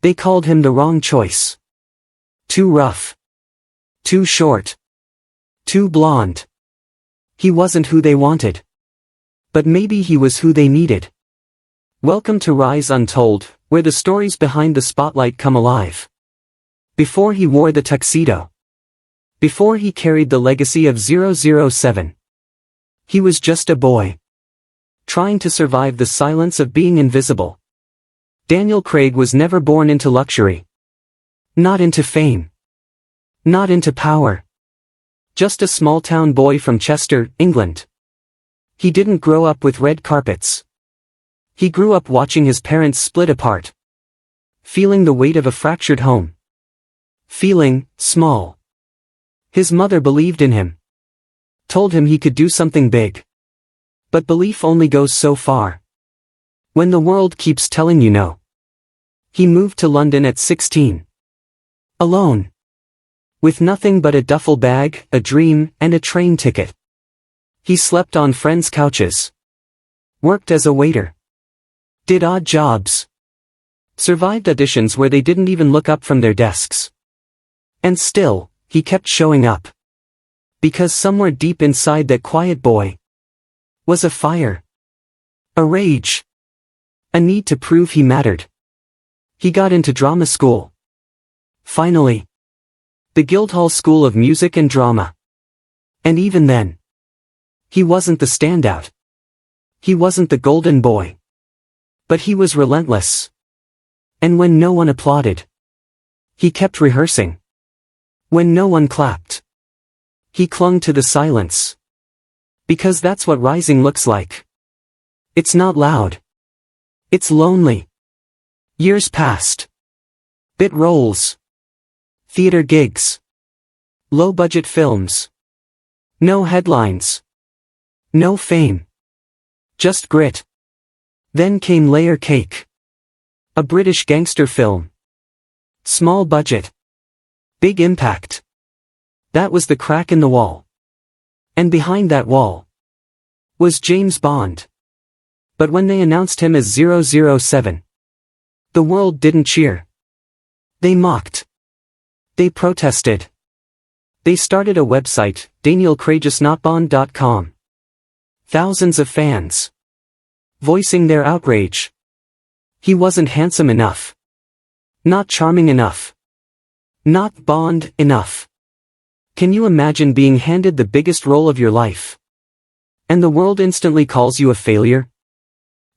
They called him the wrong choice. Too rough. Too short. Too blonde. He wasn't who they wanted. But maybe he was who they needed. Welcome to Rise Untold, where the stories behind the spotlight come alive. Before he wore the tuxedo. Before he carried the legacy of 007. He was just a boy. Trying to survive the silence of being invisible. Daniel Craig was never born into luxury. Not into fame. Not into power. Just a small-town boy from Chester, England. He didn't grow up with red carpets. He grew up watching his parents split apart. Feeling the weight of a fractured home. Feeling small. His mother believed in him. Told him he could do something big. But belief only goes so far. When the world keeps telling you no. He moved to London at 16. Alone. With nothing but a duffel bag, a dream, and a train ticket. He slept on friends' couches. Worked as a waiter. Did odd jobs. Survived auditions where they didn't even look up from their desks. And still, he kept showing up. Because somewhere deep inside that quiet boy was a fire. A rage. A need to prove he mattered. He got into drama school. Finally. The Guildhall School of Music and Drama. And even then. He wasn't the standout. He wasn't the golden boy. But he was relentless. And when no one applauded. He kept rehearsing. When no one clapped. He clung to the silence. Because that's what rising looks like. It's not loud. It's lonely. Years passed. Bit roles. Theater gigs. Low-budget films. No headlines. No fame. Just grit. Then came Layer Cake. A British gangster film. Small budget. Big impact. That was the crack in the wall. And behind that wall was James Bond. But when they announced him as 007, the world didn't cheer. They mocked. They protested. They started a website, DanielCraigIsNotBond.com. Thousands of fans. Voicing their outrage. He wasn't handsome enough. Not charming enough. Not Bond enough. Can you imagine being handed the biggest role of your life? And the world instantly calls you a failure?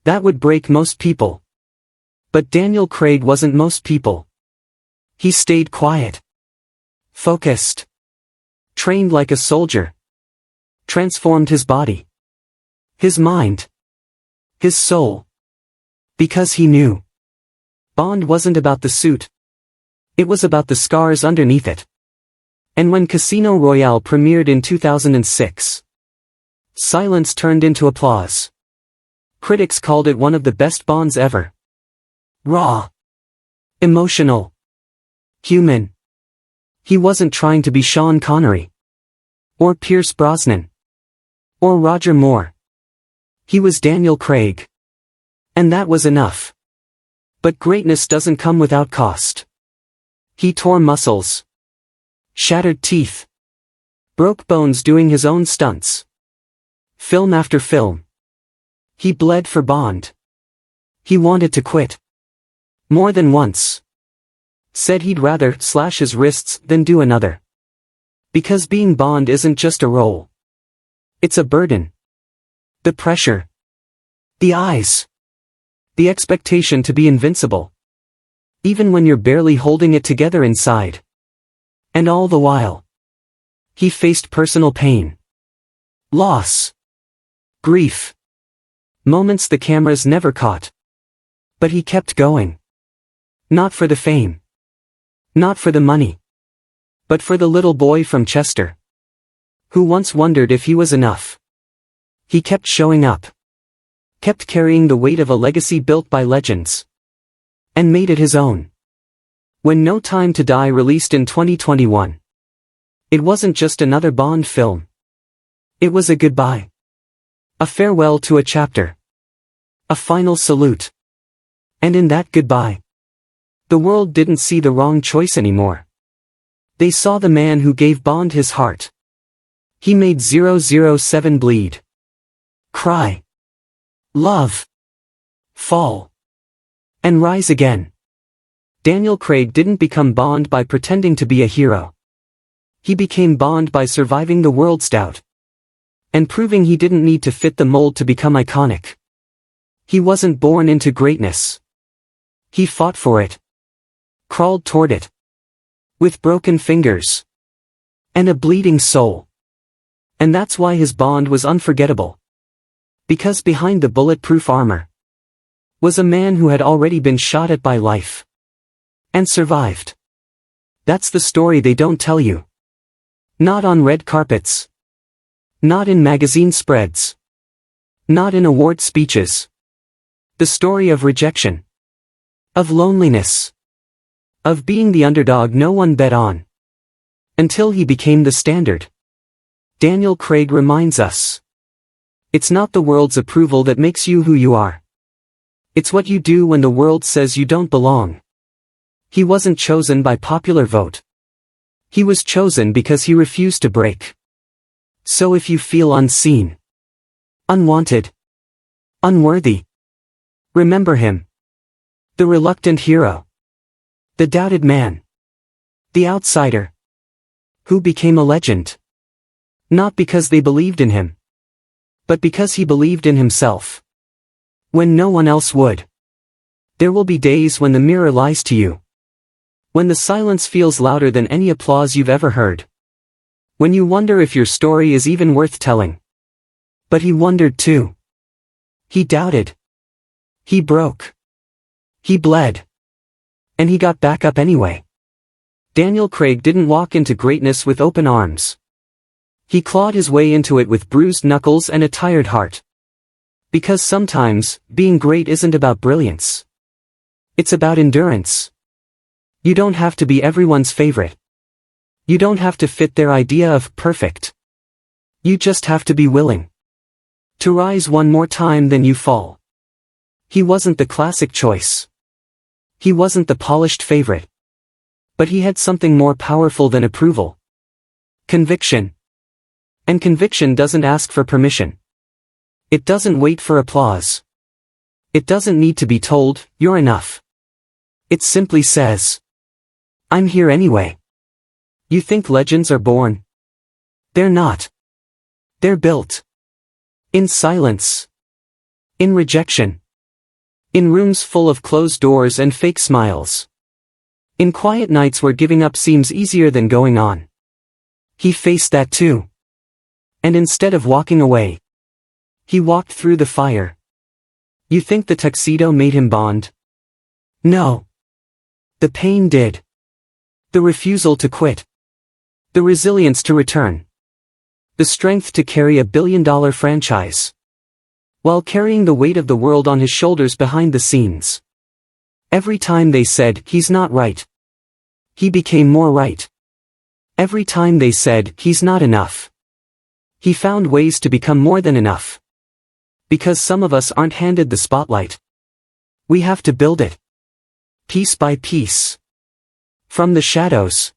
That would break most people. But Daniel Craig wasn't most people. He stayed quiet. Focused. Trained like a soldier. Transformed his body. His mind. His soul. Because he knew. Bond wasn't about the suit. It was about the scars underneath it. And when Casino Royale premiered in 2006, silence turned into applause. Critics called it one of the best Bonds ever. Raw. Emotional. Human. He wasn't trying to be Sean Connery. Or Pierce Brosnan. Or Roger Moore. He was Daniel Craig. And that was enough. But greatness doesn't come without cost. He tore muscles. Shattered teeth. Broke bones doing his own stunts. Film after film. He bled for Bond. He wanted to quit. More than once. Said he'd rather slash his wrists than do another. Because being Bond isn't just a role. It's a burden. The pressure. The eyes. The expectation to be invincible. Even when you're barely holding it together inside. And all the while. He faced personal pain. Loss. Grief. Moments the cameras never caught. But he kept going. Not for the fame. Not for the money. But for the little boy from Chester. Who once wondered if he was enough. He kept showing up. Kept carrying the weight of a legacy built by legends. And made it his own. When No Time to Die released in 2021. It wasn't just another Bond film. It was a goodbye. A farewell to a chapter. A final salute. And in that goodbye. The world didn't see the wrong choice anymore. They saw the man who gave Bond his heart. He made 007 bleed. Cry. Love. Fall. And rise again. Daniel Craig didn't become Bond by pretending to be a hero. He became Bond by surviving the world's doubt. And proving he didn't need to fit the mold to become iconic. He wasn't born into greatness. He fought for it. Crawled toward it. With broken fingers. And a bleeding soul. And that's why his Bond was unforgettable. Because behind the bulletproof armor was a man who had already been shot at by life. And survived. That's the story they don't tell you. Not on red carpets. Not in magazine spreads. Not in award speeches. The story of rejection. Of loneliness. Of being the underdog no one bet on. Until he became the standard. Daniel Craig reminds us. It's not the world's approval that makes you who you are. It's what you do when the world says you don't belong. He wasn't chosen by popular vote. He was chosen because he refused to break. So if you feel unseen, unwanted, unworthy, remember him. The reluctant hero. The doubted man. The outsider. Who became a legend. Not because they believed in him. But because he believed in himself. When no one else would. There will be days when the mirror lies to you. When the silence feels louder than any applause you've ever heard. When you wonder if your story is even worth telling. But he wondered too. He doubted. He broke. He bled. And he got back up anyway. Daniel Craig didn't walk into greatness with open arms. He clawed his way into it with bruised knuckles and a tired heart. Because sometimes, being great isn't about brilliance. It's about endurance. You don't have to be everyone's favorite. You don't have to fit their idea of perfect. You just have to be willing to rise one more time than you fall. He wasn't the classic choice. He wasn't the polished favorite. But he had something more powerful than approval. Conviction. And conviction doesn't ask for permission. It doesn't wait for applause. It doesn't need to be told, you're enough. It simply says, I'm here anyway. You think legends are born? They're not. They're built. In silence. In rejection. In rooms full of closed doors and fake smiles. In quiet nights where giving up seems easier than going on. He faced that too. And instead of walking away, he walked through the fire. You think the tuxedo made him Bond? No. The pain did. The refusal to quit. The resilience to return. The strength to carry a billion-dollar franchise. While carrying the weight of the world on his shoulders behind the scenes. Every time they said, he's not right. He became more right. Every time they said, he's not enough. He found ways to become more than enough. Because some of us aren't handed the spotlight. We have to build it. Piece by piece. From the shadows.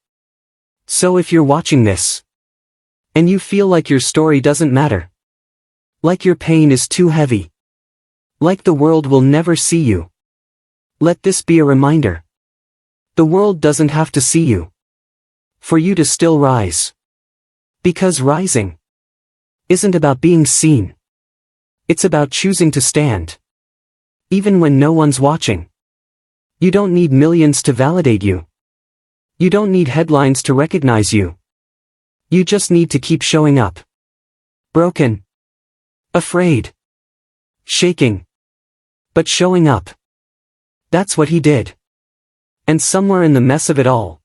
So if you're watching this, and you feel like your story doesn't matter, like your pain is too heavy, like the world will never see you, let this be a reminder. The world doesn't have to see you. For you to still rise. Because rising isn't about being seen. It's about choosing to stand. Even when no one's watching. You don't need millions to validate you. You don't need headlines to recognize you. You just need to keep showing up. Broken. Afraid. Shaking. But showing up. That's what he did. And somewhere in the mess of it all,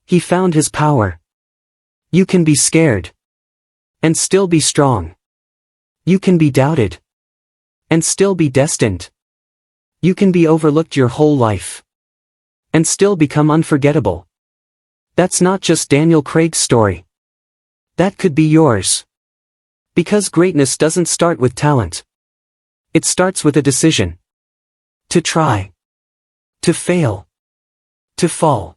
he found his power. You can be scared. And still be strong. You can be doubted. And still be destined. You can be overlooked your whole life. And still become unforgettable. That's not just Daniel Craig's story. That could be yours. Because greatness doesn't start with talent. It starts with a decision. To try. To fail. To fall.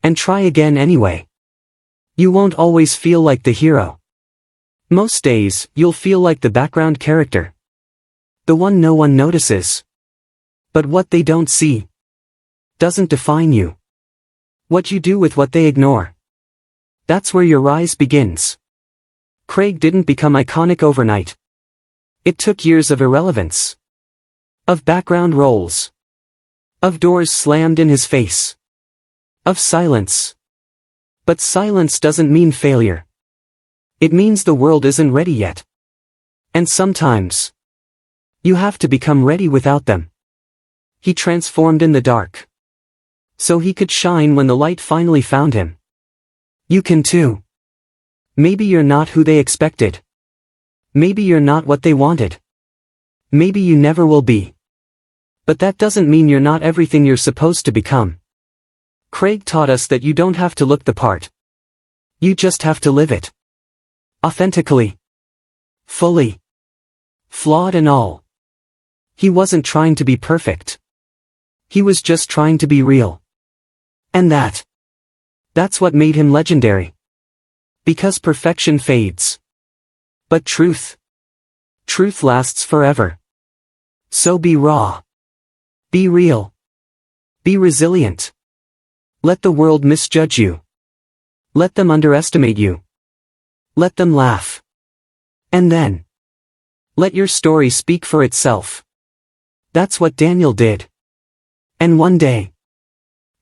And try again anyway. You won't always feel like the hero. Most days, you'll feel like the background character. The one no one notices. But what they don't see doesn't define you. What you do with what they ignore. That's where your rise begins. Craig didn't become iconic overnight. It took years of irrelevance. Of background roles. Of doors slammed in his face. Of silence. But silence doesn't mean failure. It means the world isn't ready yet. And sometimes, you have to become ready without them. He transformed in the dark. So he could shine when the light finally found him. You can too. Maybe you're not who they expected. Maybe you're not what they wanted. Maybe you never will be. But that doesn't mean you're not everything you're supposed to become. Craig taught us that you don't have to look the part. You just have to live it. Authentically. Fully. Flawed and all. He wasn't trying to be perfect. He was just trying to be real. And that's what made him legendary. Because perfection fades. But truth lasts forever. So be raw. Be real. Be resilient. Let the world misjudge you. Let them underestimate you. Let them laugh. And then, let your story speak for itself. That's what Daniel did. And one day,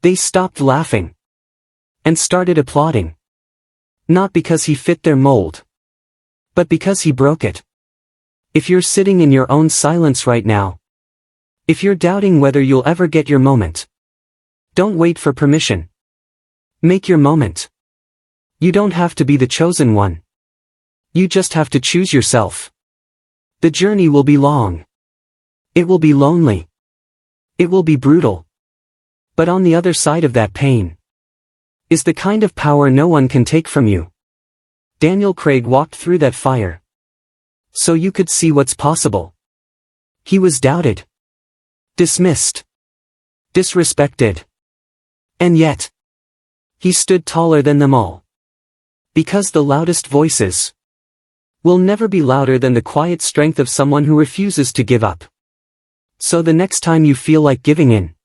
they stopped laughing. And started applauding. Not because he fit their mold. But because he broke it. If you're sitting in your own silence right now. If you're doubting whether you'll ever get your moment. Don't wait for permission. Make your moment. You don't have to be the chosen one. You just have to choose yourself. The journey will be long. It will be lonely. It will be brutal. But on the other side of that pain is the kind of power no one can take from you. Daniel Craig walked through that fire. So you could see what's possible. He was doubted. Dismissed. Disrespected. And yet, he stood taller than them all. Because the loudest voices will never be louder than the quiet strength of someone who refuses to give up. So the next time you feel like giving in,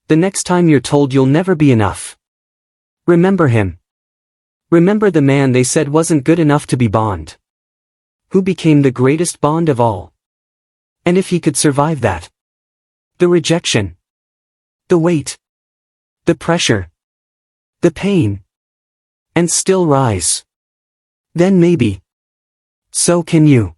the next time you're told you'll never be enough, remember him. Remember the man they said wasn't good enough to be Bond. Who became the greatest Bond of all. And if he could survive that, the rejection, the weight, the pressure, the pain, and still rise, then maybe, so can you.